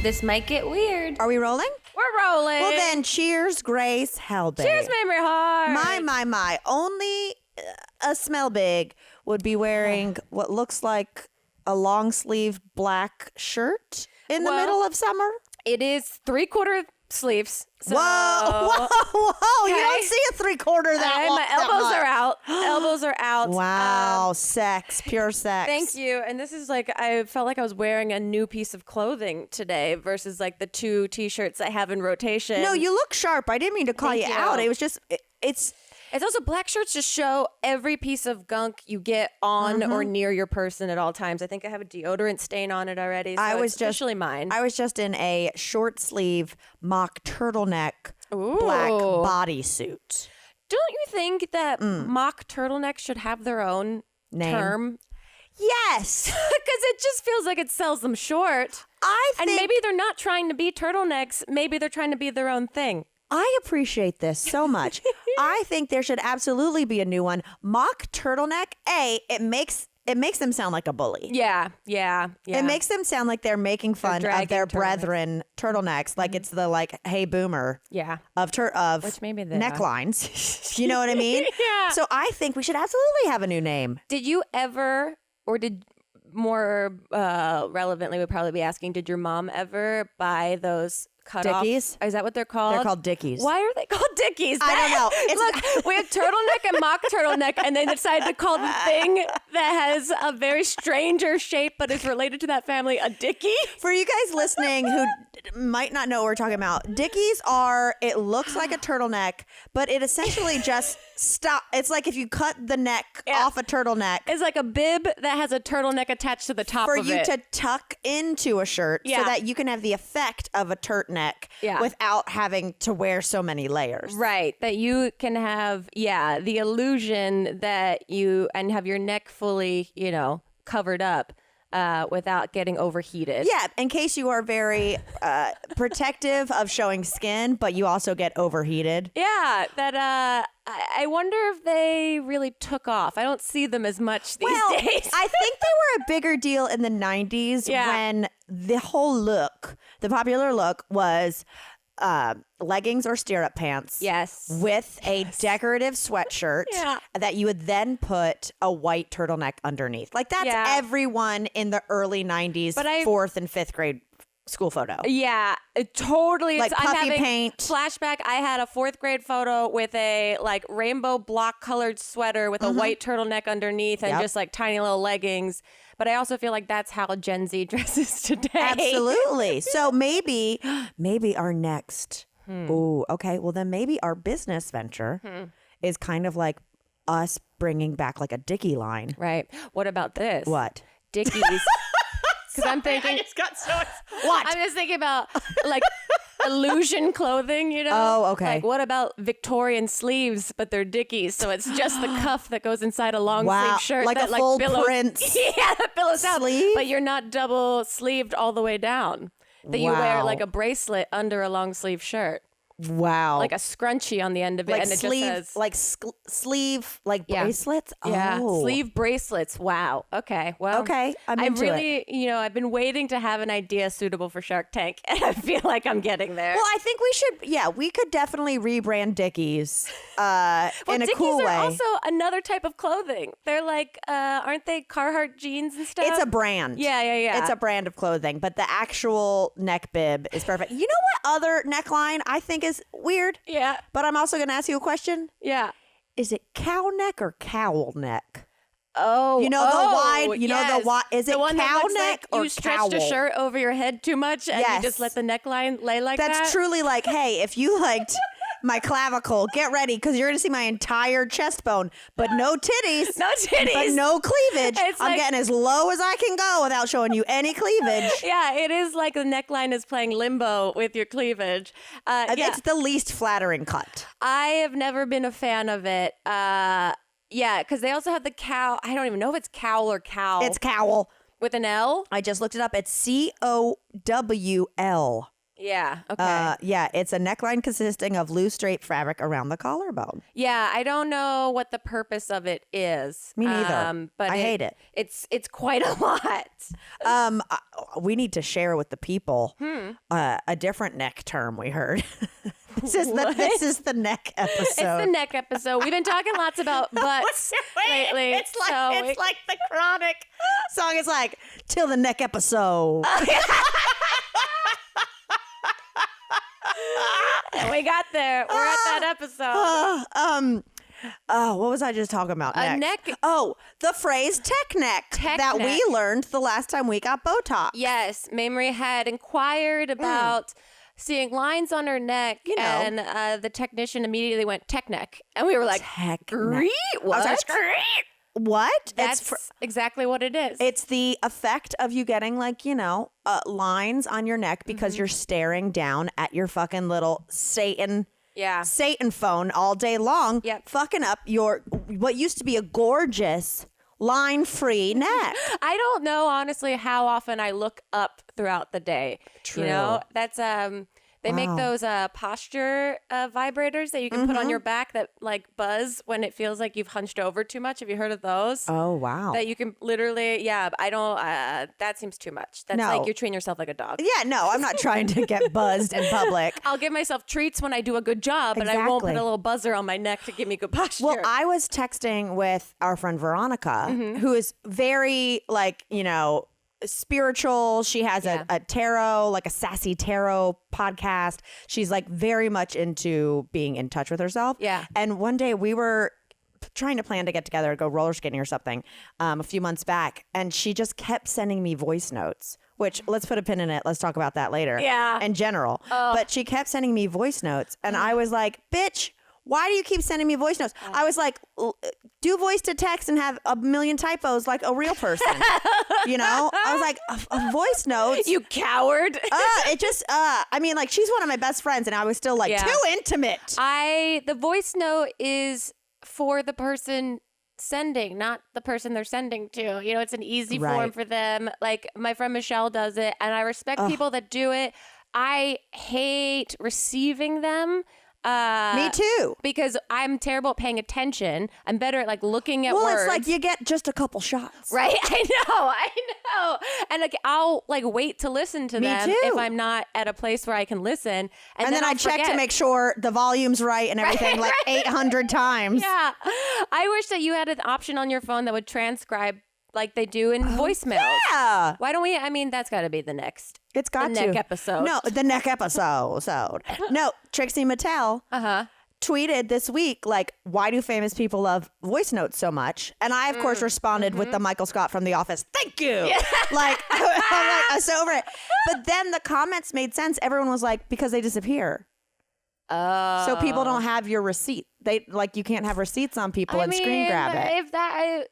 This might get weird. Are we rolling? We're rolling. Well then, cheers, Grace Helbig. Cheers, Mamrie Hart. My. Only a smell big would be wearing what looks like a long sleeve black shirt in the middle of summer. It is 3/4 sleeves. So, whoa. Okay. You don't see a 3/4 that long. My elbows are out. Elbows are out. Wow, sex, pure sex. Thank you. And this is like, I felt like I was wearing a new piece of clothing today versus like the 2 t-shirts I have in rotation. No, you look sharp. I didn't mean to call you out. It was just, It's also black shirts just show every piece of gunk you get on or near your person at all times. I think I have a deodorant stain on it already. So it's officially mine. I was just in a short sleeve mock turtleneck black bodysuit. Don't you think that mock turtlenecks should have their own term? Yes. Because it just feels like it sells them short. And maybe they're not trying to be turtlenecks. Maybe they're trying to be their own thing. I appreciate this so much. I think there should absolutely be a new one. Mock turtleneck. It makes them sound like a bully. Yeah. It makes them sound like they're making fun of their brethren turtlenecks, like it's the hey boomer. Yeah. Of which maybe necklines. You know what I mean? Yeah. So I think we should absolutely have a new name. Did you ever, or did more relevantly, would probably be asking, did your mom ever buy those cut Dickies? Off? Is that what they're called? They're called Dickies. Why are they called Dickies? I don't know. Look, we have turtleneck and mock turtleneck, and they decided to call the thing that has a very stranger shape but is related to that family a Dickie. For you guys listening who might not know what we're talking about, Dickies it looks like a turtleneck, but it essentially just it's like if you cut the neck off a turtleneck. It's like a bib that has a turtleneck attached to the top of it. For you to tuck into a shirt so that you can have the effect of a turtleneck without having to wear so many layers. Right. That you can have, the illusion that and have your neck fully, covered up without getting overheated. Yeah. In case you are very protective of showing skin, but you also get overheated. Yeah. That, I wonder if they really took off. I don't see them as much these days. I think they were a bigger deal in the 90s when the whole look, the popular look was leggings or stirrup pants. Yes. With a decorative sweatshirt that you would then put a white turtleneck underneath. Like that's everyone in the early 90s, 4th and 5th grade school photo. Yeah, totally. Like puffy I'm having paint. Flashback. I had a 4th grade photo with a rainbow block colored sweater with a white turtleneck underneath and just tiny little leggings. But I also feel like that's how Gen Z dresses today. Absolutely. So maybe our next. Ooh, okay. Well, then maybe our business venture is kind of like us bringing back like a Dickie line. Right. What about this? What? Dickies. Because I'm thinking. I just got so what? I'm just thinking about illusion clothing, Oh, okay. Like, what about Victorian sleeves, but they're Dickies, so it's just the cuff that goes inside a long sleeve shirt. Like that, a full billows, Prince that billows out. sleeve? But you're not double sleeved all the way down. That you wear like a bracelet under a long sleeve shirt. Wow. Like a scrunchie on the end of it. Like and it sleeve, just says... sleeve, bracelets? Yeah. Oh. Sleeve bracelets. Wow. Okay. Well, okay. I'm into it. I've been waiting to have an idea suitable for Shark Tank, and I feel like I'm getting there. Well, I think we could definitely rebrand Dickies in a Dickies cool way. Are also another type of clothing. They're like, aren't they Carhartt jeans and stuff? It's a brand. Yeah. It's a brand of clothing, but the actual neck bib is perfect. You know what other neckline I think is weird? Yeah. But I'm also going to ask you a question. Yeah. Is it cow neck or cowl neck? Oh, the wide, the wide, is it one cow neck like or you stretched cowl? a shirt over your head too much and you just let the neckline lay like that? That's truly like, hey, if you liked my clavicle, get ready because you're going to see my entire chest bone, but no titties. No titties. But no cleavage. It's I'm getting as low as I can go without showing you any cleavage. Yeah, it is like the neckline is playing limbo with your cleavage. It's the least flattering cut. I have never been a fan of it. Yeah, because they also have the cow. I don't even know if it's cowl or cow. It's cowl. With an L? I just looked it up. It's COWL. Yeah. Okay. Yeah, it's a neckline consisting of loose, straight fabric around the collarbone. Yeah, I don't know what the purpose of it is. Me neither. But I hate it. It's quite a lot. We need to share with the people a different neck term we heard. This is the neck episode. It's the neck episode. We've been talking lots about butts lately. It's like the Chronic song. It's like till the neck episode. And we got there. We're at that episode. What was I just talking about? A next? neck. Oh, the phrase tech neck that neck. we learned the last time we got Botox. Yes, Mamrie had inquired about seeing lines on her neck, and the technician immediately went tech neck, and we were like, Tech "Great, what? I was like, what? That's exactly what it is. It's the effect of you getting lines on your neck because you're staring down at your fucking little Satan phone all day long, fucking up what used to be a gorgeous line-free neck. I don't know, honestly, how often I look up throughout the day. True. That's they make those posture vibrators that you can put on your back that like buzz when it feels like you've hunched over too much. Have you heard of those? Oh, wow. That you can literally, I don't, that seems too much. That's like you train yourself like a dog. Yeah, no, I'm not trying to get buzzed in public. I'll give myself treats when I do a good job, but I won't put a little buzzer on my neck to give me good posture. Well, I was texting with our friend Veronica, who is very spiritual. She has a tarot, like a sassy tarot podcast. She's like very much into being in touch with herself. Yeah. And one day we were trying to plan to get together to go roller skating or something a few months back. And she just kept sending me voice notes, which let's put a pin in it. Let's talk about that later. Yeah. In general. But she kept sending me voice notes. And I was like, bitch, why do you keep sending me voice notes? I was like, do voice to text and have a million typos like a real person. I was like, a voice notes. You coward. It just, she's one of my best friends and I was still like, too intimate. The voice note is for the person sending, not the person they're sending to. It's an easy form for them. Like my friend Michelle does it and I respect people that do it. I hate receiving them. Me too. Because I'm terrible at paying attention. I'm better at like looking at words. Well, it's like you get just a couple shots. Right? I know. And like I'll like wait to listen to them if I'm not at a place where I can listen. And then I check to make sure the volume's right and everything 800 times. Yeah. I wish that you had an option on your phone that would transcribe like they do in voicemails. Yeah. Why don't we? I mean, that's got to be the next. It's got the neck episode. No, the neck episode. No, Trixie Mattel tweeted this week, like, why do famous people love voice notes so much? And I, of course, responded with the Michael Scott from The Office. Thank you. Yeah. I'm so over it. But then the comments made sense. Everyone was like, because they disappear. Oh. So people don't have your receipt. You can't have receipts on people and screen grab it.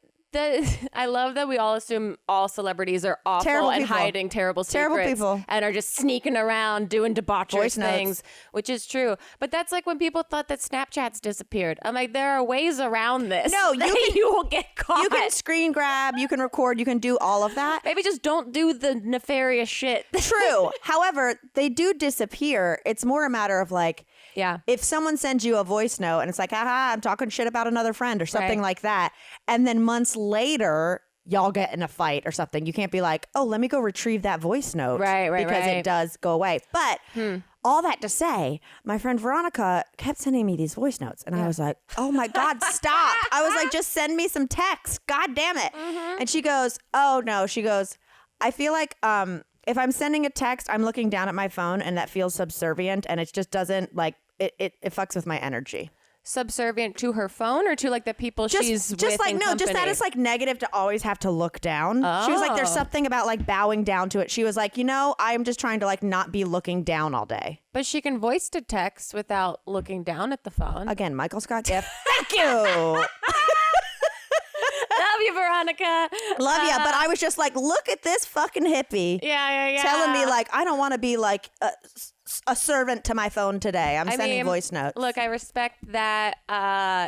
I love that we all assume all celebrities are awful terrible and people. hiding terrible secrets. Terrible people. And are just sneaking around doing debaucherous Voice notes. things, which is true. But that's like when people thought that Snapchat's disappeared. I'm like, there are ways around this. No, you will get caught. You can screen grab, you can record, you can do all of that. Maybe just don't do the nefarious shit. True. However, they do disappear. It's more a matter of like, if someone sends you a voice note and it's like, haha, I'm talking shit about another friend or something like that. And then months later, y'all get in a fight or something. You can't be like, oh, let me go retrieve that voice note. Right. Because it does go away. But all that to say, my friend Veronica kept sending me these voice notes. And I was like, oh my God, stop. I was like, just send me some text. God damn it. And she goes, oh no. She goes, I feel like if I'm sending a text, I'm looking down at my phone and that feels subservient and it just doesn't it fucks with my energy. Subservient to her phone or to like the people she's with just like in no company? Just that it's like negative to always have to look down. She was like, there's something about like bowing down to it. She was like, I'm just trying to like not be looking down all day. But she can voice to text without looking down at the phone. Again, Michael Scott gift. Thank you. Love you, Veronica. Love you. But I was just like, look at this fucking hippie. Yeah. Telling me like, I don't want to be like a servant to my phone today. I'm sending voice notes. Look, I respect that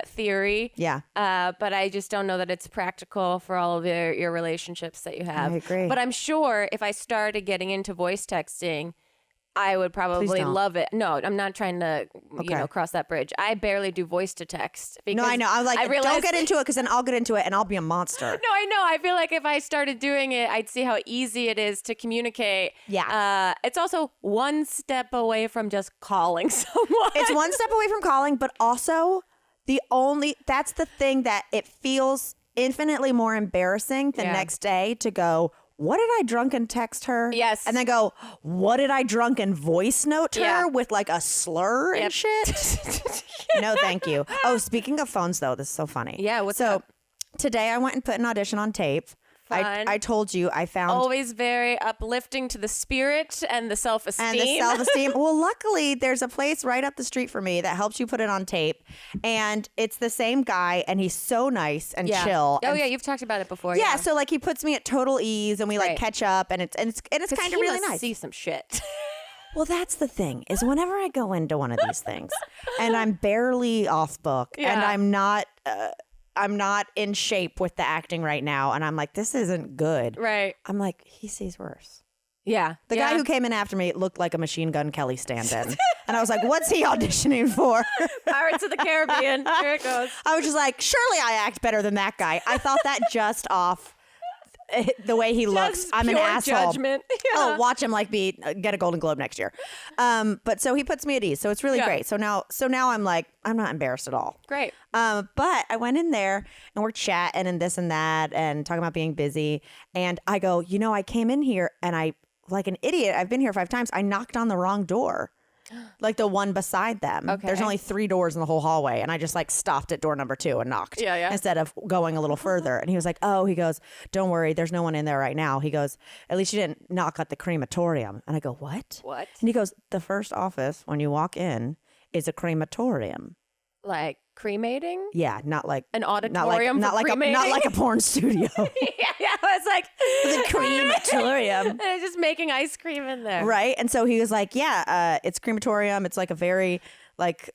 theory. Yeah. But I just don't know that it's practical for all of your relationships that you have. I agree. But I'm sure if I started getting into voice texting, I would probably don't. love it. No, I'm not trying to, cross that bridge. I barely do voice to text. No, I know. I'm like, don't get into it because then I'll get into it and I'll be a monster. No, I know. I feel like if I started doing it, I'd see how easy it is to communicate. Yeah. It's also one step away from just calling someone. It's one step away from calling, but also that's the thing that it feels infinitely more embarrassing the next day to go, what did I drunken text her? Yes. And then go, what did I drunken voice note her with like a slur and shit? No, thank you. Oh, speaking of phones though, this is so funny. Yeah, what's up? Today I went and put an audition on tape. I told you I found always very uplifting to the spirit and the self-esteem. Well, luckily there's a place right up the street for me that helps you put it on tape, and it's the same guy, and he's so nice and chill. Oh yeah, you've talked about it before. Yeah, so like he puts me at total ease, and we like catch up, and it's kind of really nice. See some shit. Well, that's the thing is whenever I go into one of these things, and I'm barely off book, and I'm not in shape with the acting right now. And I'm like, this isn't good. Right. I'm like, he sees worse. Yeah. The guy who came in after me looked like a Machine Gun Kelly stand-in. And I was like, what's he auditioning for? Pirates of the Caribbean. Here it goes. I was just like, surely I act better than that guy. I thought that just off the way he looks. I'm an asshole. Judgment. Yeah. Oh, watch him like get a Golden Globe next year. But so he puts me at ease. So it's really great. So now I'm like, I'm not embarrassed at all. Great. But I went in there and we're chatting and this and that and talking about being busy. And I go, I came in here and I, like an idiot, I've been here 5 times. I knocked on the wrong door. Like the one beside them. Okay. There's only 3 doors in the whole hallway. And I just like stopped at door number 2 and knocked. Yeah. Instead of going a little further. And he was like, he goes, don't worry. There's no one in there right now. He goes, at least you didn't knock at the crematorium. And I go, what? What? And he goes, the first office when you walk in is a crematorium. Like cremating? Yeah, not like an auditorium. Not like a porn studio. yeah, it's like the crematorium. And it's just making ice cream in there, right? And so he was like, it's crematorium. It's like a very like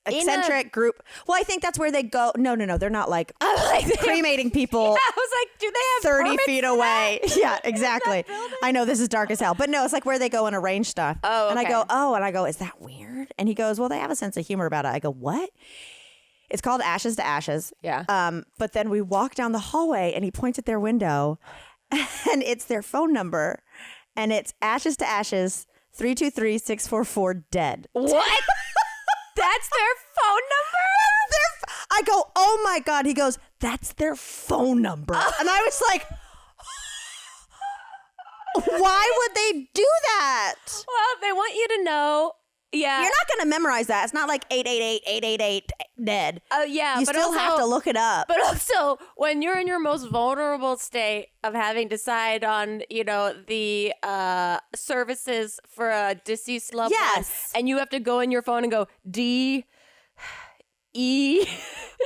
eccentric group. Well, I think that's where they go. No, they're not like cremating people. Yeah, I was like, do they have 30 feet away? Yeah, exactly. I know this is dark as hell, but no, it's like where they go and arrange stuff. Oh, okay. And I go, is that weird? And he goes, well, they have a sense of humor about it. I go, what? It's called Ashes to Ashes. Yeah. But then we walk down the hallway and he points at their window and it's their phone number and it's Ashes to Ashes 323-644-DEAD. What? That's their phone number? I go, oh my God. He goes, that's their phone number. And I was like, why would they do that? Well, they want you to know. Yeah. You're not going to memorize that. It's not like 888-888-DEAD. Oh, yeah. You still have to look it up. But also, when you're in your most vulnerable state of having to decide on, the services for a deceased loved one, and you have to go in your phone and go, D, E.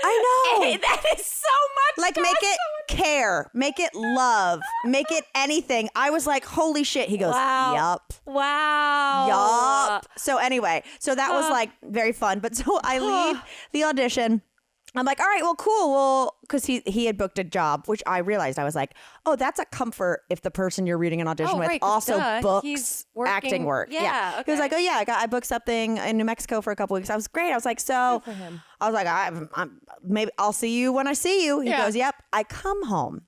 I know. That is so much. Like, make it care. Make it love. Make it anything. I was like, holy shit. He goes, yup. Wow. Yup. So anyway, that was like very fun. But so I leave the audition. I'm like, all right, well, cool. Well, because he had booked a job, which I realized. I was like, oh, that's a comfort if the person you're reading an audition with also books acting work. Yeah. Okay. He was like, oh, yeah, I booked something in New Mexico for a couple weeks. I was great. I was like, so I was like, I'm maybe I'll see you when I see you. He goes, yep. I come home.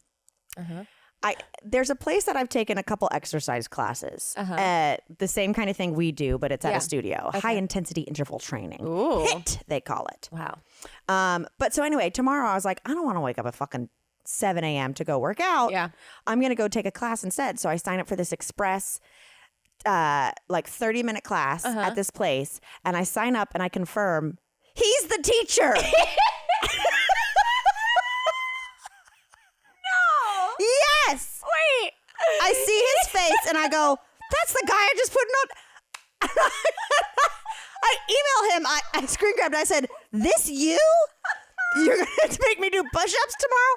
There's a place that I've taken a couple exercise classes. The same kind of thing we do, but it's at a studio. Okay. High intensity interval training. Ooh. HIIT, they call it. Wow. But so anyway, tomorrow I was like, I don't want to wake up at fucking 7 a.m. to go work out. Yeah. I'm going to go take a class instead. So I sign up for this express, 30-minute class at this place. And I sign up and I confirm he's the teacher. Yes. Wait. I see his face and I go, that's the guy I just put in on. I email him. I screen grabbed and I said, this you? You're going to make me do push-ups tomorrow?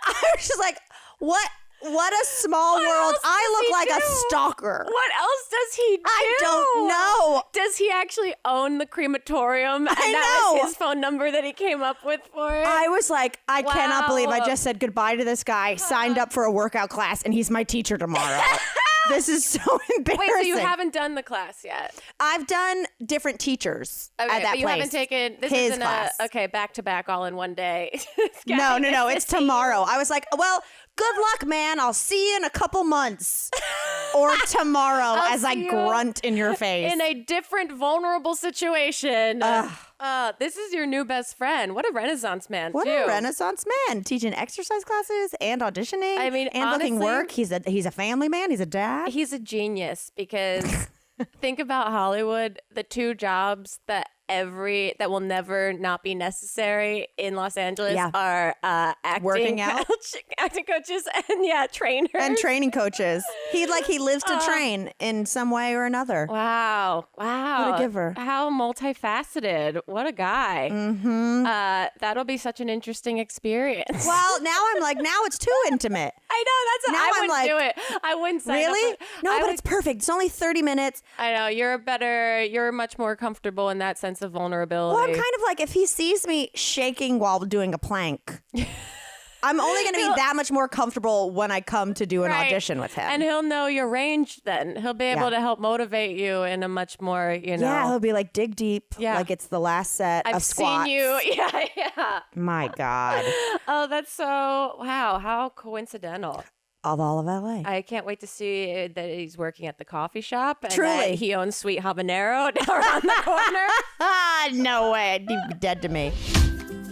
I was just like, what a small world. I look like a stalker. What else does he do? I don't know. Does he actually own the crematorium? And that was his phone number that he came up with for it? I was like, I cannot believe I just said goodbye to this guy, signed up for a workout class, and he's my teacher tomorrow. This is so embarrassing. Wait, so you haven't done the class yet? I've done different teachers at that but you place. haven't taken this his isn't class. back to back all in one day. No. It's tomorrow. I was like, well, good luck, man. I'll see you in a couple months or tomorrow as I grunt in your face. In a different vulnerable situation. This is your new best friend. What a Renaissance man, What a Renaissance man. Teaching exercise classes and auditioning. I mean, and honestly, booking work. He's a family man. He's a dad. He's a genius because think about Hollywood, the two jobs that will never not be necessary in Los Angeles are acting, working out, acting coaches, and trainers and training coaches. He lives to train in some way or another. Wow! What a giver! How multifaceted! What a guy! Mm-hmm. That'll be such an interesting experience. Well, now it's too intimate. I know I wouldn't do it. I wouldn't sign really. up for, No, but it's perfect. It's only 30 minutes. I know you're much more comfortable in that sense of vulnerability. Well, I'm kind of like, if he sees me shaking while doing a plank, I'm only going to be that much more comfortable when I come to do an audition with him. And he'll know your range then. He'll be able to help motivate you in a much more, Yeah, he'll be like, dig deep. Yeah. Like it's the last set of squats. I've seen you. Yeah. My God. Oh, that's so, wow. How coincidental. Of all of LA. I can't wait to see that he's working at the coffee shop. And Truly. that he owns Sweet Habanero around the corner. No way. He'd be dead to me.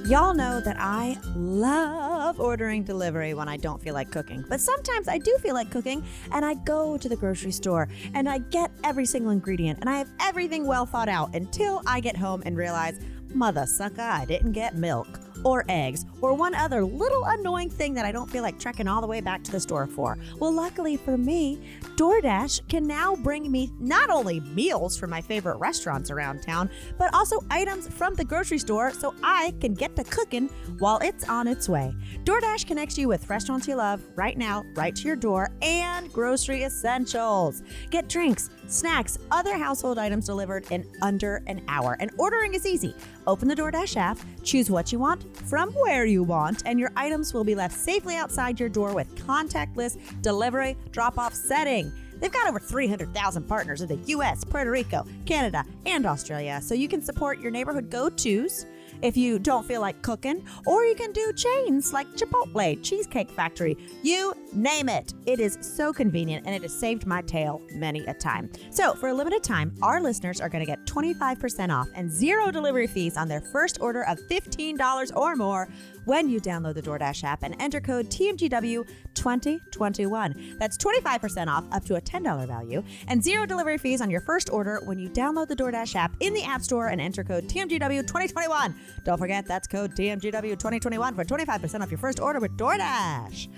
Y'all know that I love ordering delivery when I don't feel like cooking. But sometimes I do feel like cooking, and I go to the grocery store and I get every single ingredient and I have everything well thought out until I get home and realize, mother sucker, I didn't get milk or eggs or one other little annoying thing that I don't feel like trekking all the way back to the store for. Well, luckily for me, Doordash can now bring me not only meals from my favorite restaurants around town, but also items from the grocery store so I can get to cooking while it's on its way. Doordash connects you with restaurants you love right now, right to your door, and grocery essentials. Get drinks, snacks, other household items delivered in under an hour. And ordering is easy. Open the Doordash app, choose what you want from where you want, and your items will be left safely outside your door with contactless delivery drop-off setting. They've got over 300,000 partners in the U.S., Puerto Rico, Canada, and Australia, so you can support your neighborhood go-tos if you don't feel like cooking, or you can do chains like Chipotle, Cheesecake Factory, you name it. It is so convenient, and it has saved my tail many a time. So for a limited time, our listeners are going to get 25% off and zero delivery fees on their first order of $15 or more when you download the Doordash app and enter code TMGW2021. That's 25% off up to a $10 value and zero delivery fees on your first order when you download the Doordash app in the App Store and enter code TMGW2021. Don't forget, that's code TMGW2021 for 25% off your first order with Doordash.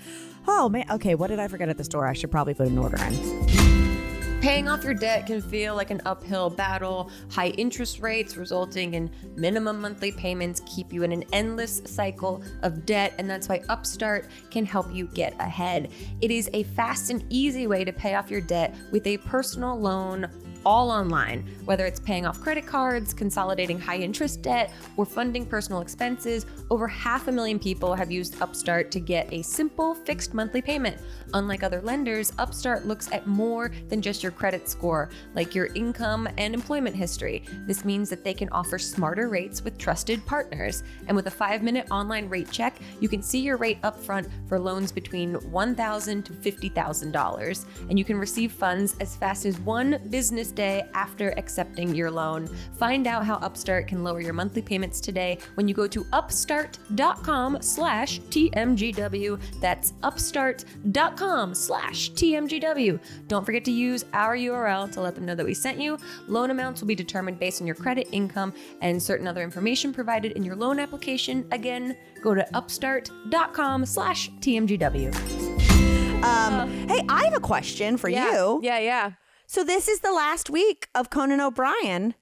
Oh, man. Okay, what did I forget at the store? I should probably put an order in. Paying off your debt can feel like an uphill battle. High interest rates resulting in minimum monthly payments keep you in an endless cycle of debt, and that's why Upstart can help you get ahead. It is a fast and easy way to pay off your debt with a personal loan all online. Whether it's paying off credit cards, consolidating high interest debt, or funding personal expenses, over 500,000 people have used Upstart to get a simple fixed monthly payment. Unlike other lenders, Upstart looks at more than just your credit score, like your income and employment history. This means that they can offer smarter rates with trusted partners. And with a 5-minute online rate check, you can see your rate upfront for loans between $1,000 to $50,000. And you can receive funds as fast as one business day after accepting your loan. Find out how Upstart can lower your monthly payments today when you go to upstart.com/TMGW. That's upstart.com/TMGW. Don't forget to use our URL to let them know that we sent you. Loan amounts will be determined based on your credit, income, and certain other information provided in your loan application. Again, go to upstart.com/TMGW. Hey, I have a question for you. Yeah. So this is the last week of Conan O'Brien.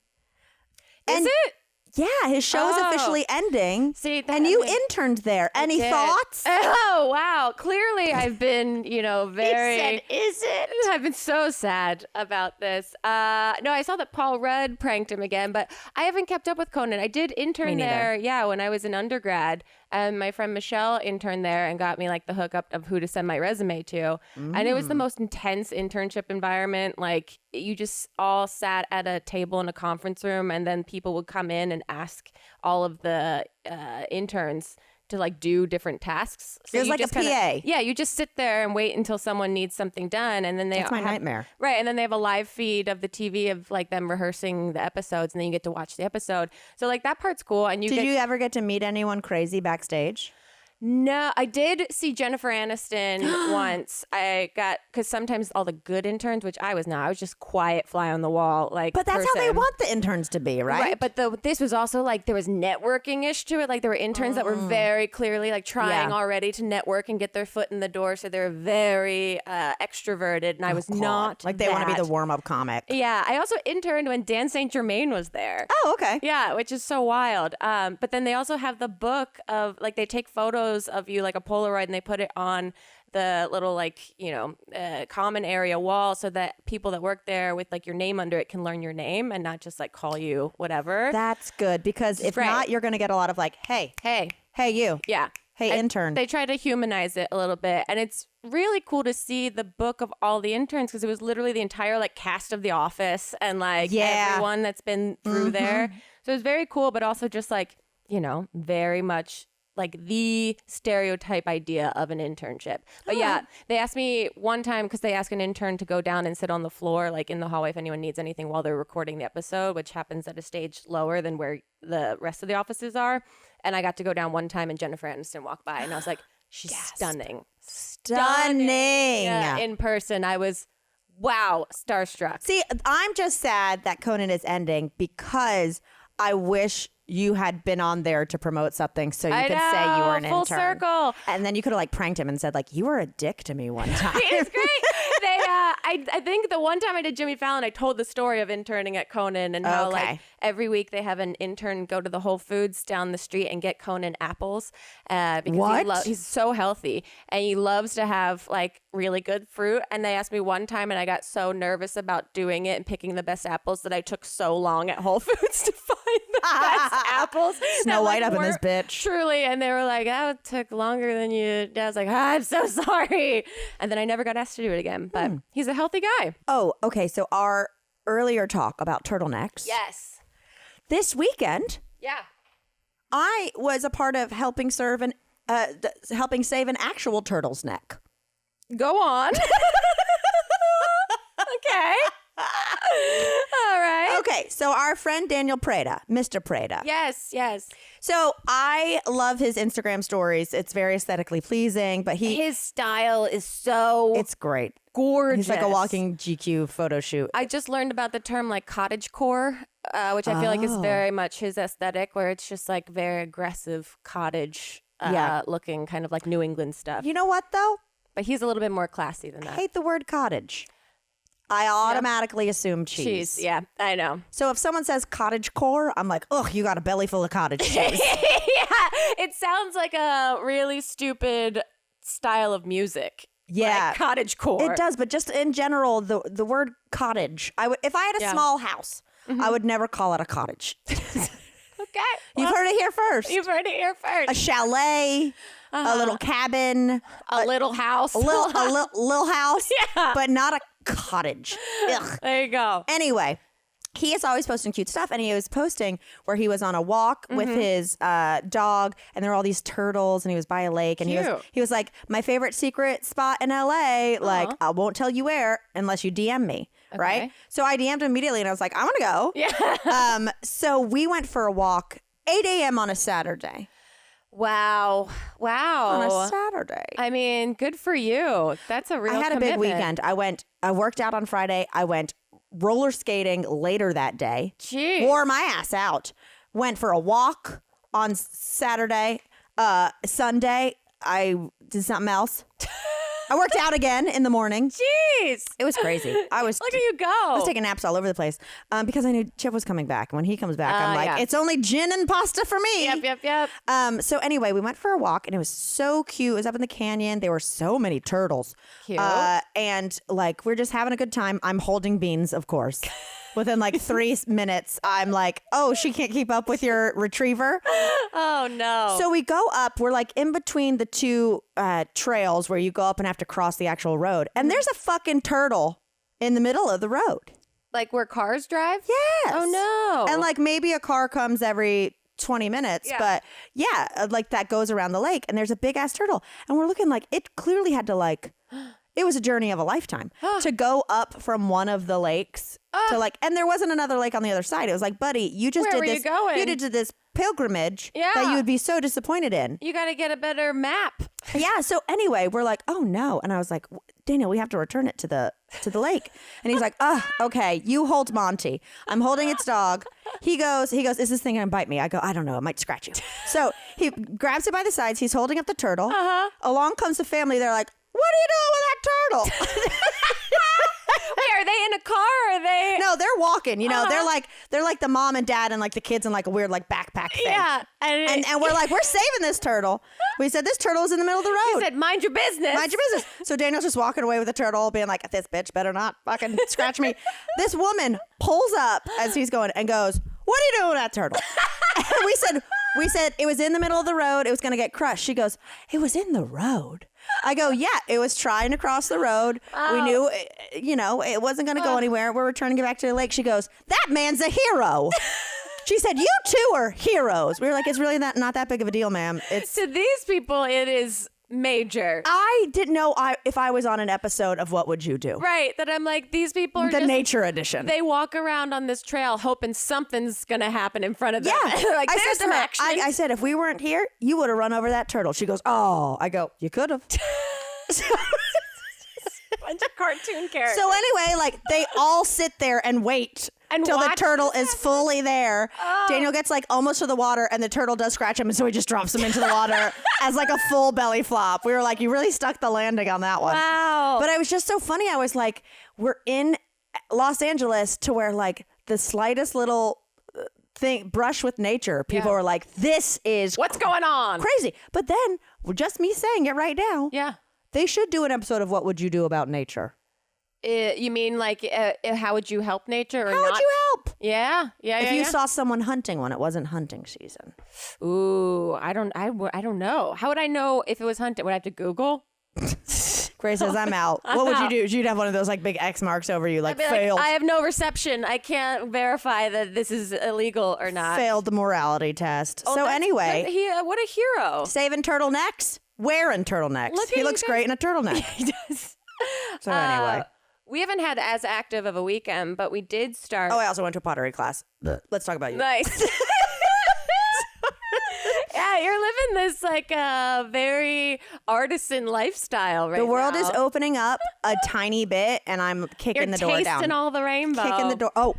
Is it? Yeah, his show is officially ending. See, and you interned there. Any thoughts? Oh, wow. Clearly, I've been, very... He said, is it? I've been so sad about this. No, I saw that Paul Rudd pranked him again, but I haven't kept up with Conan. I did intern there, when I was an undergrad. And my friend Michelle interned there and got me like the hookup of who to send my resume to. And it was the most intense internship environment. Like you just all sat at a table in a conference room, and then people would come in and ask all of the interns to like do different tasks. So it was like a PA. Yeah, you just sit there and wait until someone needs something done, and then That's my nightmare. Right, and then they have a live feed of the TV of like them rehearsing the episodes, and then you get to watch the episode. So like that part's cool. And Did you ever get to meet anyone crazy backstage? No, I did see Jennifer Aniston once. Because sometimes all the good interns, which I was not, I was just quiet, fly on the wall, like. But that's how they want the interns to be, right? Right, but this was also like there was networking-ish to it. Like there were interns that were very clearly like trying already to network and get their foot in the door, so they're very extroverted, and I was not like they want to be the warm-up comic. Yeah, I also interned when Dan St. Germain was there. Oh, okay. Yeah, which is so wild. But then they also have the book of like they take photos of you like a Polaroid, and they put it on the little like common area wall so that people that work there with like your name under it can learn your name and not just like call you whatever. That's good, because if not, you're going to get a lot of like, hey you, yeah, hey intern. They try to humanize it a little bit, and it's really cool to see the book of all the interns, because it was literally the entire like cast of The Office and like everyone that's been through there. So it was very cool, but also just like very much like the stereotype idea of an internship. But yeah, they asked me one time, because they ask an intern to go down and sit on the floor, like in the hallway, if anyone needs anything while they're recording the episode, which happens at a stage lower than where the rest of the offices are. And I got to go down one time, and Jennifer Aniston walked by, and I was like, she's stunning. Yeah, in person, I was, wow, starstruck. See, I'm just sad that Conan is ending, because I wish you had been on there to promote something so you could say you were an full intern. Circle. And then you could have like pranked him and said like, you were a dick to me one time. It's great. I think the one time I did Jimmy Fallon, I told the story of interning at Conan and how like every week they have an intern go to the Whole Foods down the street and get Conan apples because he's so healthy and he loves to have like really good fruit. And they asked me one time, and I got so nervous about doing it and picking the best apples that I took so long at Whole Foods to find the best apples. Snow White up in this bitch. Truly. And they were like, that took longer than you did. I was like, I'm so sorry. And then I never got asked to do it again. But he's a healthy guy. Oh, okay. So our earlier talk about turtlenecks. Yes. This weekend. Yeah. I was a part of helping save an actual turtle's neck. Go on. Okay. All right. Okay, so our friend Daniel Prada, Mr. Prada. Yes. So I love his Instagram stories. It's very aesthetically pleasing, but his style is so it's great. Gorgeous. He's like a walking GQ photo shoot. I just learned about the term like cottagecore, which I feel like is very much his aesthetic, where it's just like very aggressive cottage looking, kind of like New England stuff. You know what though? But he's a little bit more classy than that. I hate the word cottage. I automatically assume cheese. Yeah, I know. So if someone says cottage core, I'm like, ugh, you got a belly full of cottage cheese. Yeah, it sounds like a really stupid style of music. Yeah, like cottage core. It does, but just in general, the word cottage. I would, if I had a small house, I would never call it a cottage. Okay, you've heard it here first. You've heard it here first. A chalet. A little cabin, a little house, a little house, but not a cottage. Ugh. There you go. Anyway, he is always posting cute stuff, and he was posting where he was on a walk with his dog, and there were all these turtles, and he was by a lake, and he was like, my favorite secret spot in LA, like I won't tell you where unless you DM me. Okay. Right? So I DM'd him immediately, and I was like, I want to go. Yeah. So we went for a walk 8 a.m. on a Saturday. Wow. On a Saturday. I mean, good for you. That's a real I had commitment. a big weekend. I worked out on Friday. I went roller skating later that day. Jeez. Wore my ass out. Went for a walk on Saturday. Sunday, I did something else. I worked out again in the morning. Jeez. It was crazy. Look at you go. I was taking naps all over the place because I knew Chip was coming back. When he comes back, I'm like, it's only gin and pasta for me. Yep. So anyway, we went for a walk, and it was so cute. It was up in the canyon. There were so many turtles. Cute. And like, we're just having a good time. I'm holding beans, of course. Within like 3 minutes, I'm like, oh, she can't keep up with your retriever. Oh, no. So we go up. We're like in between the two trails where you go up and have to cross the actual road. And there's a fucking turtle in the middle of the road. Like where cars drive? Yes. Oh, no. And like maybe a car comes every 20 minutes. But yeah, like that goes around the lake and there's a big ass turtle. And we're looking like it clearly had to like... It was a journey of a lifetime to go up from one of the lakes to like, and there wasn't another lake on the other side. It was like, buddy, you just Where did were this. you going? You did this pilgrimage that you would be so disappointed in. You got to get a better map. Yeah. So anyway, we're like, oh no. And I was like, Daniel, we have to return it to the lake. And he's like, okay, you hold Monty. I'm holding its dog. He goes, is this thing going to bite me? I go, I don't know. It might scratch you. So he grabs it by the sides. He's holding up the turtle. Along comes the family. They're like, what are you doing with that turtle? Wait, are they in a car or are they? No, they're walking. You know, they're like the mom and dad and like the kids in like a weird like backpack thing. Yeah. And we're like, we're saving this turtle. We said this turtle is in the middle of the road. He said, mind your business. Mind your business. So Daniel's just walking away with the turtle, being like, this bitch better not fucking scratch me. This woman pulls up as he's going and goes, what are you doing with that turtle? And we said it was in the middle of the road. It was going to get crushed. She goes, it was in the road. I go, yeah, it was trying to cross the road. Oh. We knew, it wasn't going to go anywhere. We were trying to get back to the lake. She goes, that man's a hero. She said, you two are heroes. We were like, it's really not that big of a deal, ma'am. It's to these people, it is major. I didn't know if I was on an episode of What Would You Do? Right. That I'm like, these people are the just, nature edition. They walk around on this trail hoping something's going to happen in front of them. Yeah. They're like, there's some action. I said, if we weren't here, you would have run over that turtle. She goes, oh. I go, you could have. Bunch of cartoon characters. So anyway, like they all sit there and wait until the turtle is fully there. Oh. Daniel gets like almost to the water and the turtle does scratch him. And so he just drops him into the water as like a full belly flop. We were like, you really stuck the landing on that one. Wow. But it was just so funny. I was like, we're in Los Angeles to where like the slightest little brush with nature. People were like, this is what's going on? Crazy. But then just me saying it right now. Yeah. They should do an episode of What Would You Do About Nature? You mean like how would you help nature or How not? would you help? Yeah. If you saw someone hunting when it wasn't hunting season. Ooh, I don't know. How would I know if it was hunting? Would I have to Google? Grace says, I'm out. What would you do? You'd have one of those like big X marks over you, like failed. Like, I have no reception. I can't verify that this is illegal or not. Failed the morality test. Oh, so anyway. What a hero. Saving turtlenecks, wearing turtlenecks. He looks great in a turtleneck. He does. So anyway. We haven't had as active of a weekend, but we did start. Oh, I also went to a pottery class. Let's talk about you. Nice. Yeah, you're living this like very artisan lifestyle right now. The world is opening up a tiny bit, and I'm kicking the door down. You're tasting all the rainbow. Kicking the door. Oh,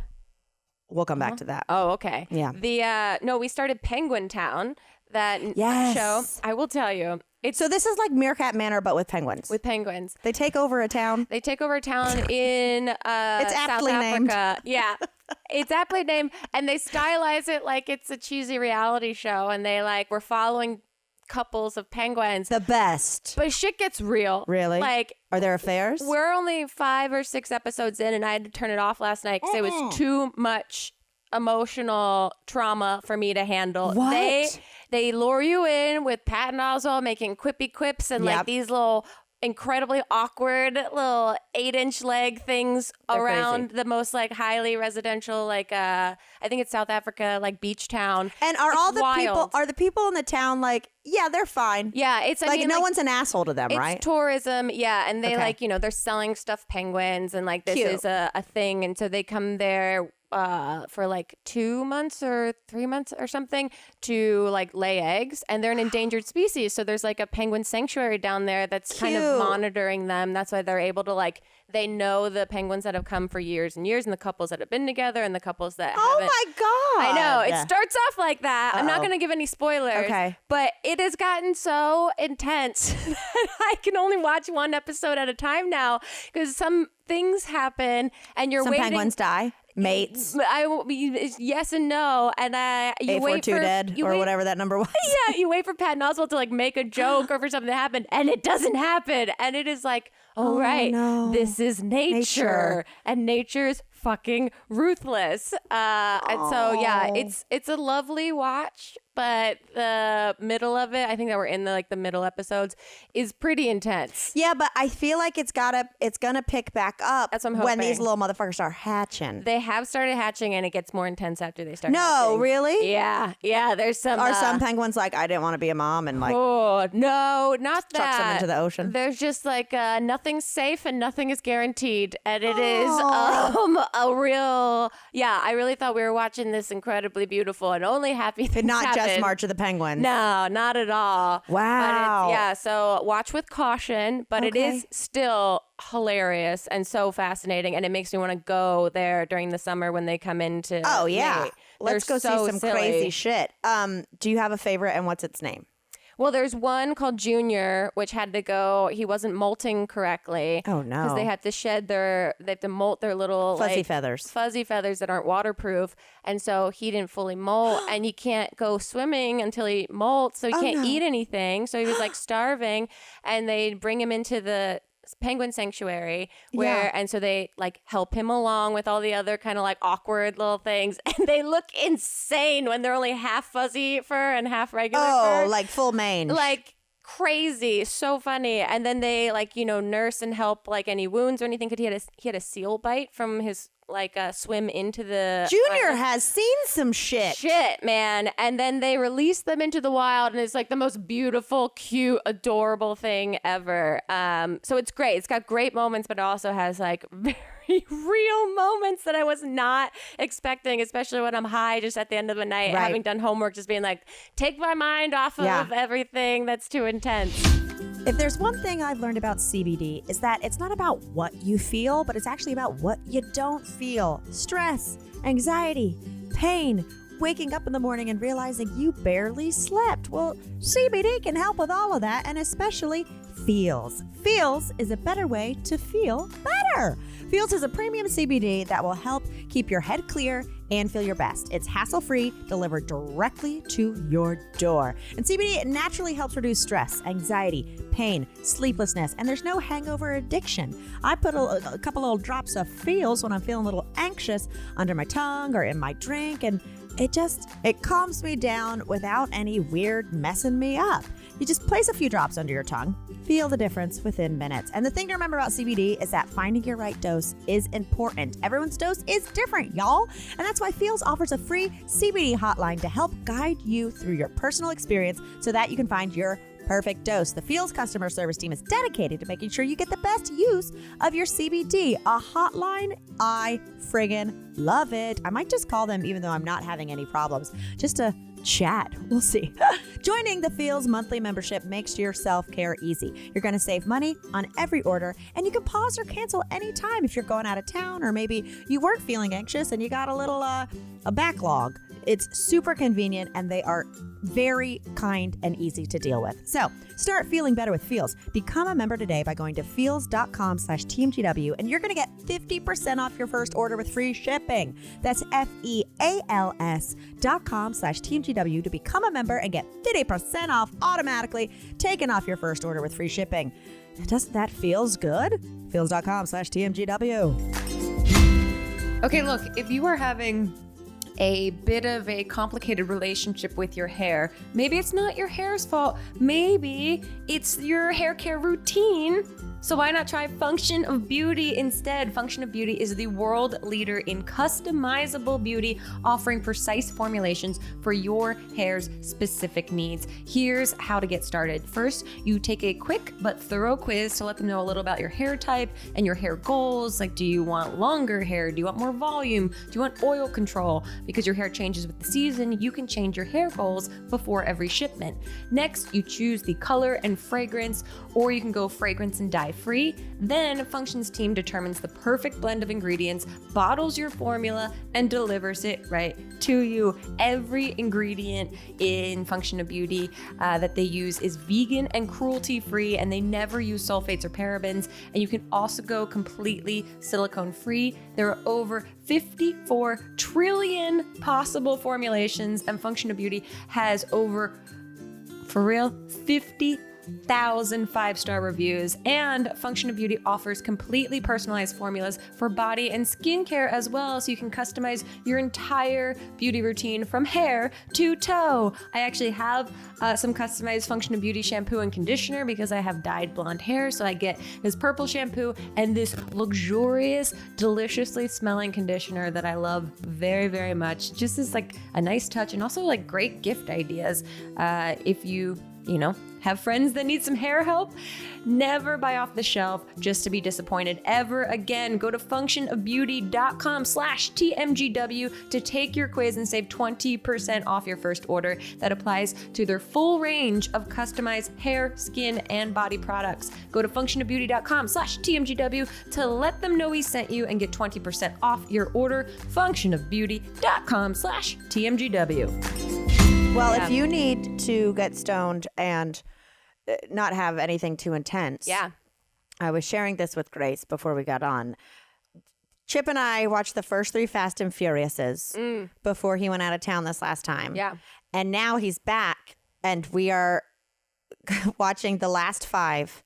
we'll come back to that. Oh, okay. Yeah. No, we started Penguin Town, that show. I will tell you. So this is like Meerkat Manor, but with penguins. With penguins. They take over a town. They take over a town in it's South aptly Africa. named. Yeah. It's aptly named. And they stylize it like it's a cheesy reality show. And we're following couples of penguins. The best. But shit gets real. Really? Like, are there affairs? We're only 5 or 6 episodes in, and I had to turn it off last night because it was too much emotional trauma for me to handle. What? They lure you in with Patton Oswalt making quippy quips and like these little incredibly awkward little 8-inch leg things around the most like highly residential, like I think it's South Africa, like beach town. And are the people in the town like, yeah, they're fine? Yeah, it's like no one's an asshole to them, right? It's tourism, yeah, and they like, they're selling stuffed penguins and like this is a thing, and so they come there for like 2 months or 3 months or something to like lay eggs, and they're an endangered species, so there's like a penguin sanctuary down there that's kind of monitoring them. That's why they're able to like, they know the penguins that have come for years and years and the couples that have been together and the couples that haven't. Oh my God. I know. It starts off like that. I'm not going to give any spoilers. Okay. But it has gotten so intense that I can only watch one episode at a time now because some things happen and you're waiting. Some penguins die. Mates. Yes and no. And you wait for dead or whatever that number was. Yeah, you wait for Patton Oswalt to like make a joke or for something to happen, and it doesn't happen. And it is like, oh right, no. this is nature. And nature's fucking ruthless. And so yeah, it's a lovely watch, but the middle of it, I think that we're in the middle episodes, is pretty intense. Yeah, but I feel like it's gonna pick back up. That's what I'm when hoping. these little motherfuckers start hatching. They have started hatching, and it gets more intense after they start hatching. Really? Yeah. There's some. Are some penguins like, I didn't want to be a mom, and like, oh no, not that. chucks them into the ocean? There's just like nothing's safe and nothing is guaranteed, and it is a real. Yeah, I really thought we were watching this incredibly beautiful and only happy things Not happen. just March of the Penguins. No, not at all. Wow. But so watch with caution, but it is still hilarious and so fascinating, and it makes me want to go there during the summer when they come into. Oh yeah, May. let's go so see some silly. crazy shit. Do you have a favorite, and what's its name? Well, there's one called Junior, which had to go. He wasn't molting correctly. Oh no! Because they have to they have to molt their little fuzzy feathers that aren't waterproof, and so he didn't fully molt, and he can't go swimming until he molts, so he can't eat anything. So he was like starving, and they bring him into the penguin sanctuary and so they like help him along with all the other kind of like awkward little things, and they look insane when they're only half fuzzy fur and half regular fur. Like full mange. Like crazy, so funny. And then they like nurse and help like any wounds or anything, because he had a seal bite from his swim into the Junior has seen some shit, man. And then they release them into the wild, and it's like the most beautiful, cute, adorable thing ever. So it's great. It's got great moments, but it also has like very real moments that I was not expecting, especially when I'm high just at the end of the night, having done homework, just being like, take my mind off of everything that's too intense. If there's one thing I've learned about CBD, is that it's not about what you feel, but it's actually about what you don't feel. Stress, anxiety, pain, waking up in the morning and realizing you barely slept. Well, CBD can help with all of that, and especially feels. Feels is a better way to feel better. Feels is a premium CBD that will help keep your head clear and feel your best. It's hassle-free, delivered directly to your door. And CBD naturally helps reduce stress, anxiety, pain, sleeplessness, and there's no hangover addiction. I put a couple little drops of Feels when I'm feeling a little anxious under my tongue or in my drink, and it calms me down without any weird messing me up. You just place a few drops under your tongue, feel the difference within minutes. And the thing to remember about CBD is that finding your right dose is important. Everyone's dose is different, y'all. And that's why Feels offers a free CBD hotline to help guide you through your personal experience so that you can find your perfect dose. The Feels customer service team is dedicated to making sure you get the best use of your CBD. A hotline, I friggin' love it. I might just call them even though I'm not having any problems, just to chat. We'll see. Joining the Feels monthly membership makes your self-care easy. You're going to save money on every order, and you can pause or cancel anytime if you're going out of town, or maybe you weren't feeling anxious and you got a little a backlog. It's super convenient, and they are very kind and easy to deal with. So start feeling better with Feels. Become a member today by going to feels.com/TMGW, and you're going to get 50% off your first order with free shipping. That's FEALS.com/TMGW to become a member and get 50% off automatically, taken off your first order with free shipping. Doesn't that feels good? Feels.com/TMGW. Okay, look, if you are having a bit of a complicated relationship with your hair, maybe it's not your hair's fault. Maybe it's your hair care routine. So why not try Function of Beauty instead? Function of Beauty is the world leader in customizable beauty, offering precise formulations for your hair's specific needs. Here's how to get started. First, you take a quick but thorough quiz to let them know a little about your hair type and your hair goals. Like, do you want longer hair? Do you want more volume? Do you want oil control? Because your hair changes with the season, you can change your hair goals before every shipment. Next, you choose the color and fragrance, or you can go fragrance and dye free. Then Function's team determines the perfect blend of ingredients, bottles your formula, and delivers it right to you. Every ingredient in Function of Beauty that they use is vegan and cruelty free, and they never use sulfates or parabens. And you can also go completely silicone free. There are over 54 trillion possible formulations, and Function of Beauty has over, for real, 50 1,000 5-star reviews. And Function of Beauty offers completely personalized formulas for body and skincare as well, so you can customize your entire beauty routine from hair to toe. I actually have some customized Function of Beauty shampoo and conditioner because I have dyed blonde hair, so I get this purple shampoo and this luxurious, deliciously smelling conditioner that I love very, very much. Just as like a nice touch, and also like great gift ideas. If you have friends that need some hair help, never buy off the shelf just to be disappointed ever again. Go to functionofbeauty.com/TMGW to take your quiz and save 20% off your first order. That applies to their full range of customized hair, skin, and body products. Go to functionofbeauty.com/TMGW to let them know we sent you and get 20% off your order. functionofbeauty.com/TMGW. Well, if you need to get stoned and not have anything too intense. Yeah. I was sharing this with Grace before we got on. Chip and I watched the first 3 Fast and Furiouses before he went out of town this last time. Yeah. And now he's back, and we are watching the last 5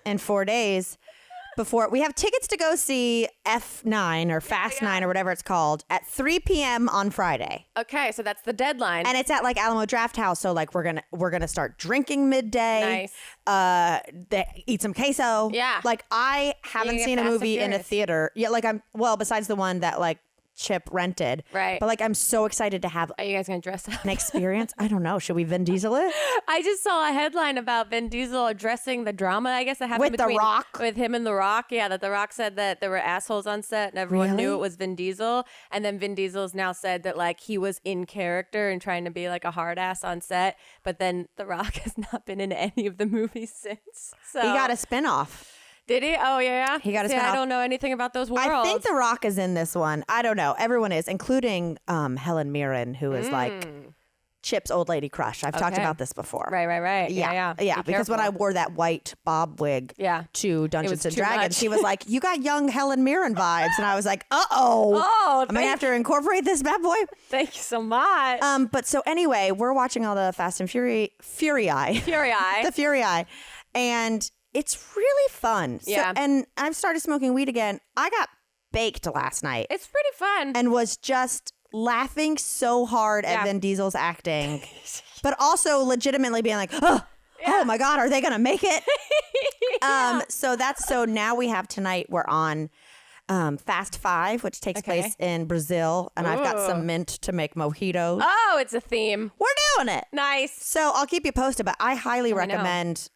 in 4 days. Before we have tickets to go see F9 or Fast 9 or whatever it's called at 3 p.m. on Friday. Okay, so that's the deadline. And it's at like Alamo Draft House, so like we're gonna start drinking midday. Nice. Eat some queso. Yeah. Like I haven't seen a Fast and movie in a Furious. theater. Yeah, like besides the one that like Chip rented. Right. But like I'm so excited to have Are you guys gonna dress up? an experience. I don't know. Should we Vin Diesel it? I just saw a headline about Vin Diesel addressing the drama, I guess, that happened With The between Rock? with him and The Rock. Yeah, that The Rock said that there were assholes on set and everyone knew Really? it was Vin Diesel. And then Vin Diesel's now said that like he was in character and trying to be like a hard ass on set. But then The Rock has not been in any of the movies since. So He got a spinoff. Did he? Oh yeah. He got a See, spinoff. I don't know anything about those worlds. I think The Rock is in this one. I don't know. Everyone is, including Helen Mirren, who is like Chip's old lady crush. I've talked Okay. about this before. Right. Yeah. Yeah, Be because when I careful. wore that white bob wig to Dungeons was and too Dragons, much. she was like, "You got young Helen Mirren vibes," and I was like, "Uh-oh, Oh, I'm gonna have to incorporate this bad boy." thank you so much. But so anyway, we're watching all the Fast and Fury Eye, Fury Eye. the Fury Eye, and it's really fun. Yeah. And I've started smoking weed again. I got baked last night It's pretty fun. and was just laughing so hard at Yeah. Vin Diesel's acting, but also legitimately being like, oh my God, are they going to make it? So now we have tonight, we're on Fast 5, which takes place in Brazil. And I've got some mint to make mojitos. Oh, it's a theme. We're doing it. Nice. So I'll keep you posted, but I highly know. recommend.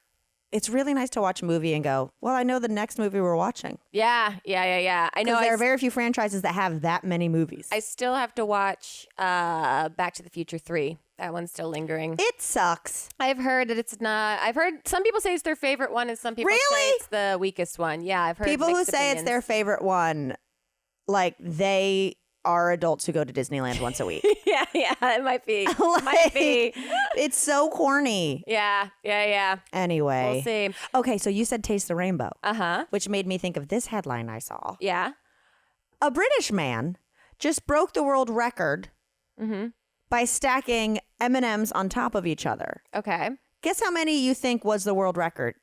It's really nice to watch a movie and go, well, I know the next movie we're watching. Yeah. I know. Because there are very few franchises that have that many movies. I still have to watch Back to the Future 3. That one's still lingering. It sucks. I've heard that it's not. I've heard some people say it's their favorite one, and some people say Really? it's the weakest one. Yeah, I've heard People who mixed say it's their opinions. favorite one, like they are adults who go to Disneyland once a week. yeah, it might be. Might be. It's so corny. Yeah. Anyway. We'll see. Okay, so you said Taste the Rainbow, Which which made me think of this headline I saw. Yeah. A British man just broke the world record by stacking M&Ms on top of each other. Okay. Guess how many you think was the world record?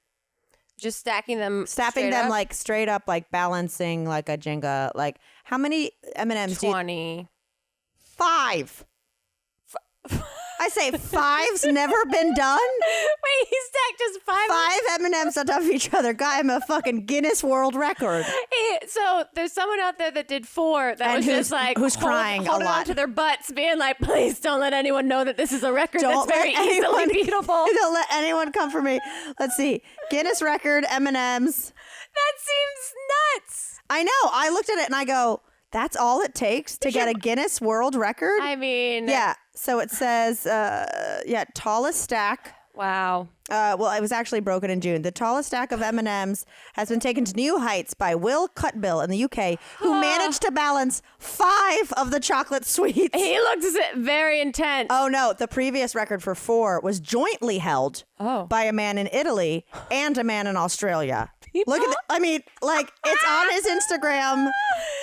Just stacking them. Stacking straight them up? like straight up, like balancing like a Jenga. Like how many M&Ms do you 20. 5. I say 5's never been done. Wait, he stacked just 5. 5 M&Ms on top of each other. Guy, I'm a fucking Guinness World Record. Hey, so there's someone out there that did 4 that And was who's- just like who's crying a holding lot. on to their butts, being like, please don't let anyone know that this is a record that's very easily beatable. Don't let anyone come for me. Let's see. Guinness record, M&Ms. That seems nuts. I know. I looked at it and I go, that's all it takes to get a Guinness World Record? I mean, Yeah. So it says, tallest stack. wow. Well, it was actually broken in June. The tallest stack of M&Ms has been taken to new heights by Will Cutbill in the UK, who managed to balance 5 of the chocolate sweets. He looks very intense. Oh, no. The previous record for 4 was jointly held by a man in Italy and a man in Australia. Look at I mean, like, it's on his Instagram.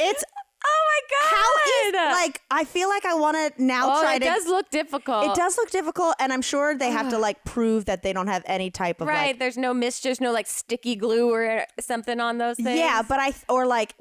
It's Oh my my God. I feel like I want to now try to. It does look difficult. It does look difficult, and I'm sure they have to like prove that they don't have any type of right. There's no mischief, no like sticky glue or something on those things. Yeah, but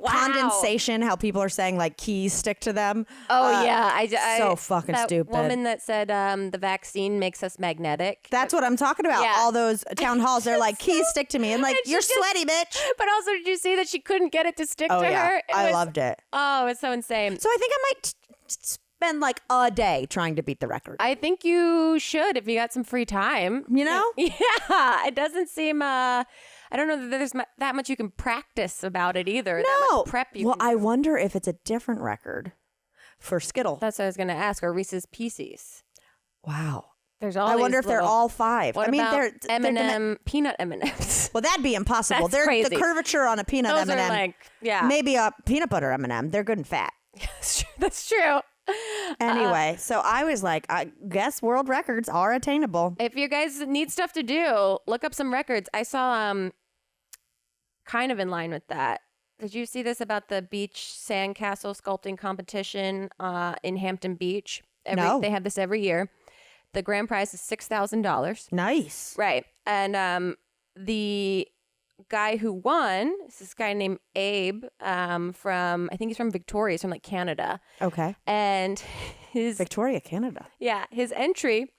condensation. How people are saying like keys stick to them. Oh yeah, so fucking that stupid. Woman that said the vaccine makes us magnetic. That's what I'm talking about. Yeah. All those town halls, they're like keys stick to me, and like you're sweaty, bitch. But also, did you see that she couldn't get it to stick to her? I loved it. Oh, it's so insane. So I think I might spend like a day trying to beat the record. I think you should if you got some free time. You know? Yeah. It doesn't seem. I don't know that there's that much you can practice about it either. No. That much prep you. Well, can I do. wonder if it's a different record for Skittle. That's what I was going to ask. Or Reese's Pieces. Wow. There's all. I wonder if they're all 5. What I mean, about they're M&M peanut M&Ms. Well, that'd be impossible. That's crazy. The curvature on a peanut Those M&M. are like, yeah. Maybe a peanut butter M&M. They're good and fat. That's true. Anyway, so I was like, I guess world records are attainable. If you guys need stuff to do, look up some records. I saw kind of in line with that. Did you see this about the beach sandcastle sculpting competition in Hampton Beach? No. They have this every year. The grand prize is $6,000. Nice. Right. And the guy who won is this guy named Abe from, I think he's from Victoria. He's from like Canada. Okay. And his Victoria, Canada. Yeah, his entry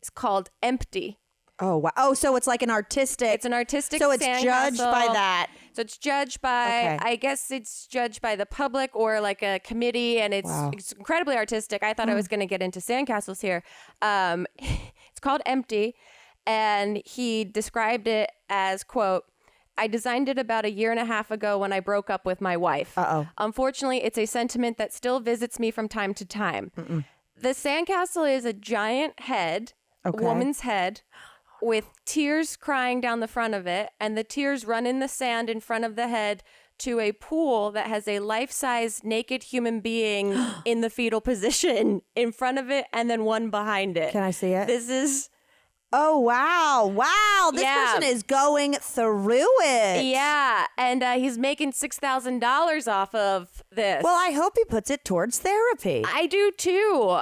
is called Empty. Oh, wow. Oh, so it's like an artistic. It's an artistic So it's judged sandcastle. by that. So it's judged by, Okay. I guess it's judged by the public or like a committee, and it's incredibly artistic. I thought I was going to get into sandcastles here. It's called Empty, and he described it as, quote, I designed it about 1.5 years ago when I broke up with my wife. Uh-oh. Unfortunately, it's a sentiment that still visits me from time to time. The sandcastle is a giant head, a woman's head, with tears crying down the front of it, and the tears run in the sand in front of the head to a pool that has a life-size naked human being in the fetal position in front of it, and then one behind it. Can I see it? This is... Oh, wow. Wow. This person is going through it. Yeah, and he's making $6,000 off of this. Well, I hope he puts it towards therapy. I do too.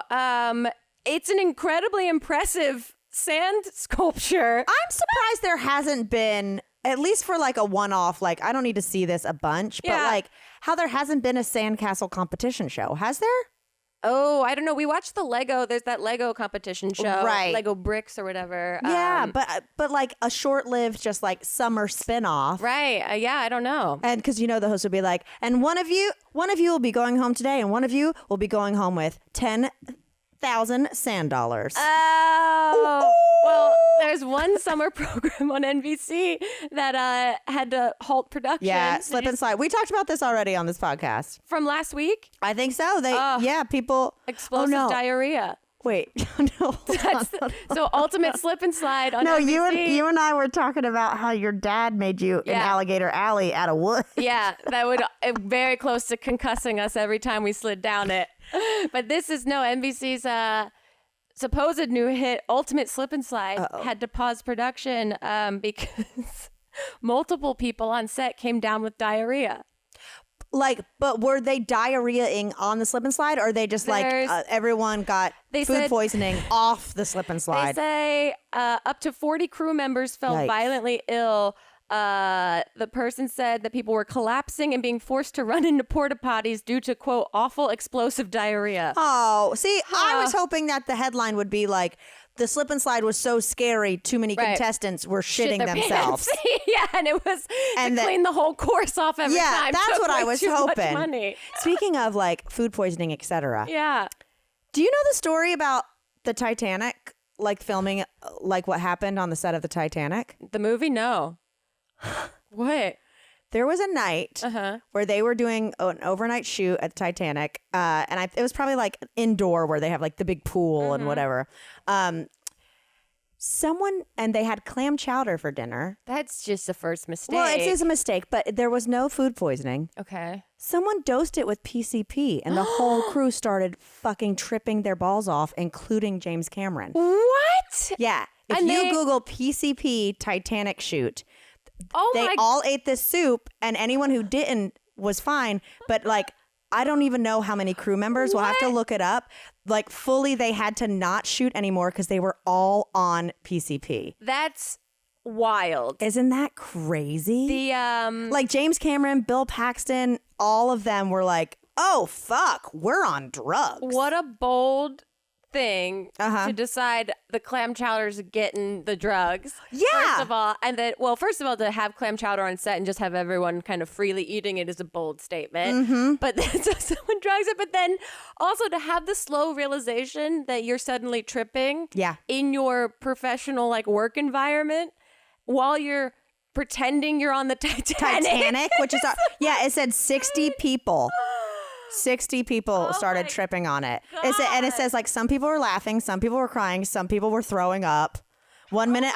It's an incredibly impressive sand sculpture. I'm surprised there hasn't been, at least for like a one-off, like I don't need to see this a bunch, but like how there hasn't been a sandcastle competition show. Has there? Oh, I don't know. We watched the Lego. There's that Lego competition show, right? Lego bricks or whatever. Yeah, but like a short-lived, just like summer spin-off, right? Yeah, I don't know. And because the host would be like, and one of you will be going home today, and one of you will be going home with 10,000 sand dollars. Oh, well, there's one summer program on NBC that had to halt production. Yeah, slip and slide. We talked about this already on this podcast. From last week? I think so. People. Explosive diarrhea. Wait, no. So ultimate slip and slide on NBC. you and I were talking about how your dad made you in Alligator Alley out of wood. Yeah, that would very close to concussing us every time we slid down it. But this is NBC's supposed new hit, Ultimate Slip and Slide, had to pause production because multiple people on set came down with diarrhea. Like, but were they diarrheaing on the slip and slide, or they just everyone got food poisoning off the slip and slide? They say up to 40 crew members felt violently ill. The person said that people were collapsing and being forced to run into porta potties due to, quote, awful explosive diarrhea. Oh, see, I was hoping that the headline would be like, the slip and slide was so scary, too many contestants were shitting themselves. Yeah, and it was to clean the whole course off every time. Yeah, that's what I was hoping. Money. Speaking of like food poisoning, etc. Yeah. Do you know the story about the Titanic, like filming, like what happened on the set of the Titanic? The movie? No. What? There was a night where they were doing an overnight shoot at the Titanic, and it was probably like indoor where they have like the big pool and whatever. And they had clam chowder for dinner. That's just a first mistake. Well, it is a mistake, but there was no food poisoning. Okay. Someone dosed it with PCP, and the whole crew started fucking tripping their balls off, including James Cameron. What? Yeah. If you Google PCP Titanic shoot, they all ate this soup, and anyone who didn't was fine. But like I don't even know how many crew members. We'll have to look it up. Like fully, they had to not shoot anymore because they were all on PCP. That's wild. Isn't that crazy? The like James Cameron, Bill Paxton, all of them were like, oh, fuck, we're on drugs. What a bold thing to decide the clam chowder's getting the drugs. Yeah. First of all, and then, first of all, to have clam chowder on set and just have everyone kind of freely eating it is a bold statement. But then so someone drugs it, but then also to have the slow realization that you're suddenly tripping in your professional like work environment while you're pretending you're on the Titanic, which is it said 60 people. 60 people started tripping on it. It says like some people were laughing, some people were crying, some people were throwing up. One minute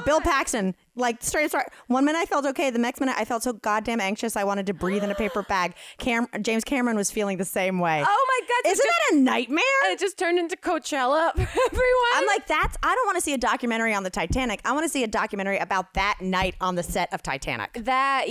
Bill Paxton, like straight. 1 minute I felt okay. The next minute I felt so goddamn anxious. I wanted to breathe in a paper bag. James Cameron was feeling the same way. Oh my God. Isn't that a nightmare? It just turned into Coachella for everyone. I'm like, I don't want to see a documentary on the Titanic. I want to see a documentary about that night on the set of Titanic. That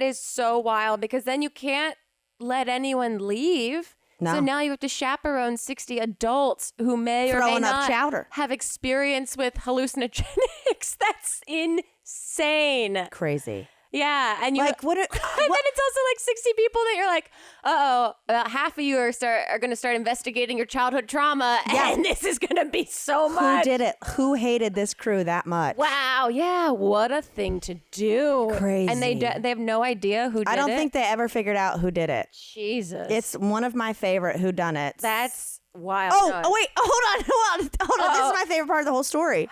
is so wild because then you can't let anyone leave. No. So now you have to chaperone 60 adults who may or may not have experience with hallucinogenics. That's insane. Crazy. Yeah, and you like what? And then it's also like 60 people that you're like, about half of you are going to start investigating your childhood trauma, and this is going to be so much. Who did it? Who hated this crew that much? Wow, yeah, what a thing to do. Crazy. And they have no idea who did it. I don't think they ever figured out who did it. Jesus, it's one of my favorite whodunits. That's wild. Wait, hold on. This is my favorite part of the whole story.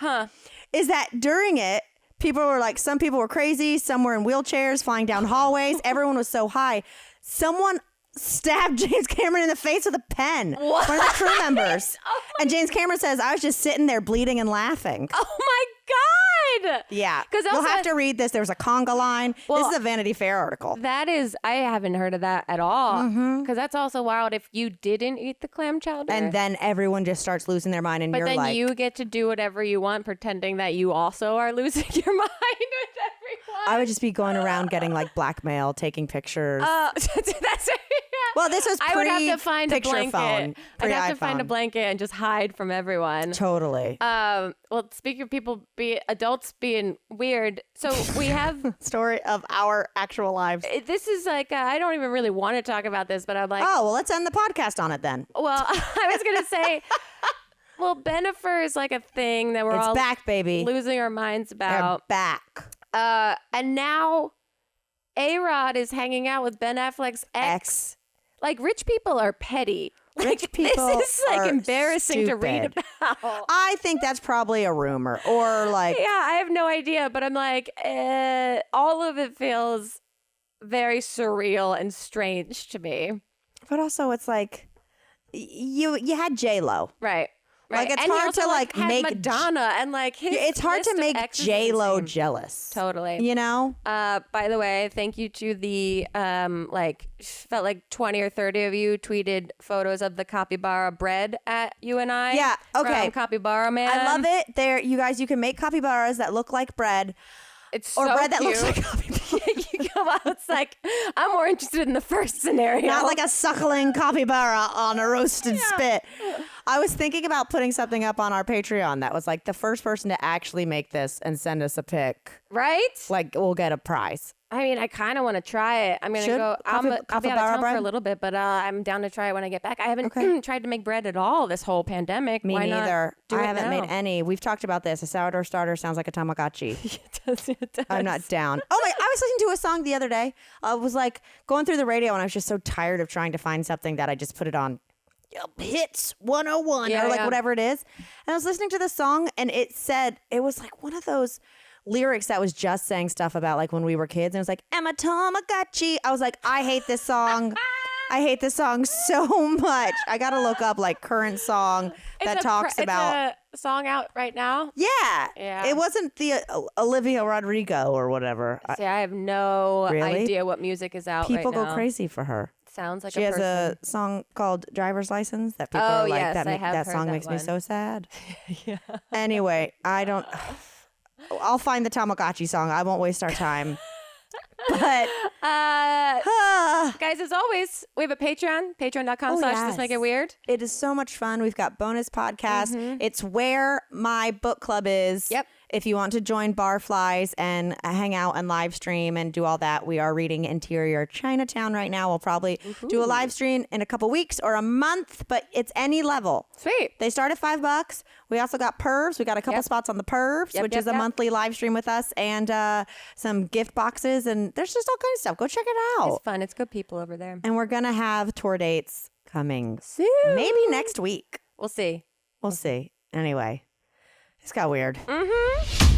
Is that during it, people were like, some people were crazy, some were in wheelchairs, flying down hallways. Everyone was so high. Someone stabbed James Cameron in the face with a pen. What? One of the crew members. And James Cameron says, I was just sitting there bleeding and laughing. Oh my God. Yeah. You'll have to read this. There was a conga line. This is a Vanity Fair article. That is, I haven't heard of that at all. Because that's also wild if you didn't eat the clam chowder. And then everyone just starts losing their mind and you're like. But then you get to do whatever you want, pretending that you also are losing your mind with everyone. I would just be going around getting like blackmail, taking pictures. That's Well, this was I would have to find a blanket. Phone, I'd have to find a blanket and just hide from everyone. Totally. Well, speaking of people adults being weird, so we have story of our actual lives. This is like I don't even really want to talk about this, but I'm like, oh well, let's end the podcast on it then. Well, I was gonna say, well, Benifer is like a thing that we're all back, baby, losing our minds about. They're back. And now A-Rod is hanging out with Ben Affleck's ex. Like, rich people are petty. Rich people this is like embarrassing stupid. to read about. I think that's probably a rumor or like. Yeah, I have no idea, but I'm like, all of it feels very surreal and strange to me. But also, it's like you had J-Lo, right? Like it's and hard to like make Madonna and like his it's hard to make J-Lo jealous. Totally. You know? By the way, thank you to the felt like 20 or 30 of you tweeted photos of the capybara bread at you and I. Yeah, okay. From Capybara Man. I love it. There you guys, you can make capybaras that look like bread. It's or so bread that cute. looks like capybara. You go out, it's like, I'm more interested in the first scenario. Not like a suckling capybara on a roasted spit. I was thinking about putting something up on our Patreon that was like the first person to actually make this and send us a pic. Right? Like we'll get a prize. I mean, I kind of want to try it. I'm going to go. I'll be out of town for a little bit, but I'm down to try it when I get back. I haven't tried to make bread at all this whole pandemic. Me neither. I haven't made any. We've talked about this. A sourdough starter sounds like a Tamagotchi. It does. I'm not down. Oh my! I was listening to a song the other day. I was like going through the radio, and I was just so tired of trying to find something that I just put it on Hits 101 or like whatever it is. And I was listening to the song, and it was like one of those lyrics that was just saying stuff about like when we were kids, and it was like Emma Tamagotchi. I was like, I hate this song. I hate this song so much. I gotta look up like current song that talks about. It's a song out right now. Yeah. It wasn't the Olivia Rodrigo or whatever. See, I have no idea what music is out. People right now. go crazy for her. Sounds like she has a song called "Driver's License" that people are like. Yes, that song makes me so sad. Yeah. Anyway, I don't. I'll find the Tamagotchi song. I won't waste our time. But guys, guys, as always, we have a Patreon, patreon.com/This Might Get Weird. It is so much fun. We've got bonus podcasts. It's where my book club is. Yep. If you want to join Barflies and hang out and live stream and do all that, we are reading Interior Chinatown right now. We'll probably do a live stream in a couple weeks or a month, but it's any level. Sweet. They start at $5. We also got Pervs. We got a couple spots on the Pervs, which is a monthly live stream with us, and some gift boxes, and there's just all kinds of stuff. Go check it out. It's fun. It's good people over there. And we're going to have tour dates coming soon. Maybe next week. We'll see. We'll see. Anyway, it's got weird. Mm-hmm.